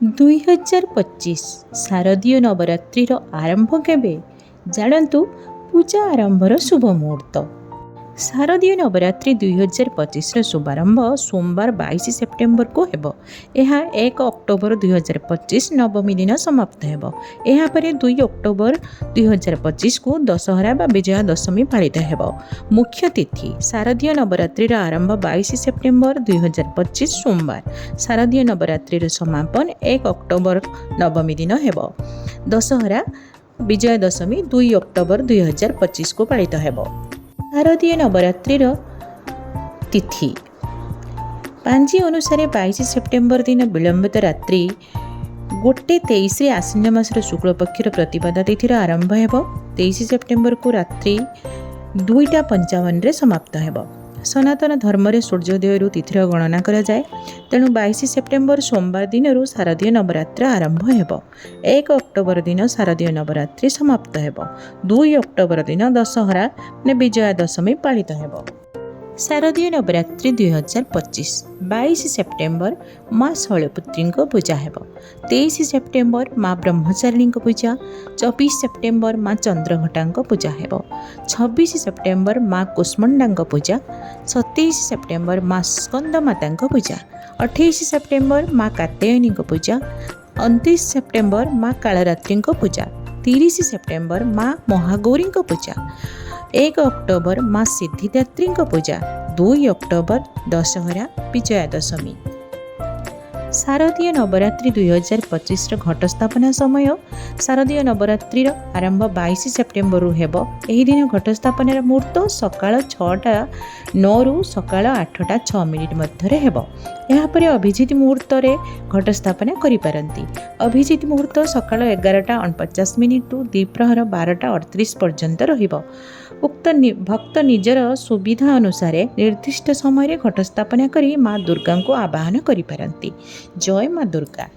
2025 शारदीय नवरात्रिर आरंभ केबे जानतु पूजा आरंभर शुभ मुहूर्त। शारदीय नवरात्रि 2025 शुभारंभ सोमवार 22 सेप्टेम्बर को हेबो। यह 1 अक्टोबर 2025 नवमी दिन समाप्त हेबो। यह परे 2 अक्टोबर 2025 को दशहरा बा विजया दशमी पालित हेबो। मुख्य तिथि शारदीय नवरात्रिर आरंभ 22 सेप्टेम्बर 2025 सोमवार। शारदीय नवरात्रिर समापन 1 अक्टोबर नवमी दिन हेबो। दशहरा विजया दशमी 2 अक्टोबर 2025 को पालित हेबो। शारदीय नवरात्रिर तिथि पांजी अनुसार 22 सेप्टेम्बर दिन विलंबित रात्रि 1:23 आश्विन मासर शुक्ल पक्षर प्रतिपदा तिथिर आरंभ हेबो। 23 सेप्टेम्बर को रात्रि 2:55 समाप्त हेबो। सनातन धर्म रे सूर्योदय तिथिर गणना करा जाए, तेणु 22 सेप्टेम्बर सोमवार दिन शारदीय नवरात्रि आरंभ हेबो। 1 अक्टोबर दिन शारदीय नवरात्रि समाप्त हेबो। 2 अक्टोबर दिन दशहरा ने विजया दशमी पालित हेबो। शारदीय नवरात्रि 2025 22 सेप्टेम्बर माँ शैलपुत्री पूजा हेबो। 23 सेप्टेम्बर माँ ब्रह्मचारिणी पूजा। 24 सेप्टेम्बर माँ चंद्रघटा पूजा हेबो। 26 सेप्टेम्बर माँ कुष्मंडा पूजा। 27 सेप्टेम्बर माँ स्कंदमाता पूजा। 28 सेप्टेम्बर माँ कात्यायनी पूजा। 29 सेप्टेम्बर माँ कालरात्रि पूजा। 30 सेप्टेम्बर माँ महागौरी पूजा। 1 अक्टोबर माँ सिद्धिदात्री पूजा। 2 अक्टोबर दशहरा विजया दशमी। शारदीय नवरात्रि 2025 घट स्थापना समय शारदीय नवरात्रिर आरंभ 22 सेप्टेम्बर हेबो। एही दिन घट स्थापनार मुहूर्त सकाळ 6:09 रु सकाळ 8:06 मध्य हेबो। यहाँ पर अभिजित मुहूर्त रे घट स्थापना करि पारंती। अभिजित मुहूर्त सकाळ 11:49 टू द्विप्रहर 12:38 पर्यंत रहिबो। उक्त भक्त निजर सुविधा अनुसार निर्दिष्ट समय घट स्थापना करी माँ दुर्गा को आवाहन करि पारंती। जय माँ दुर्गा।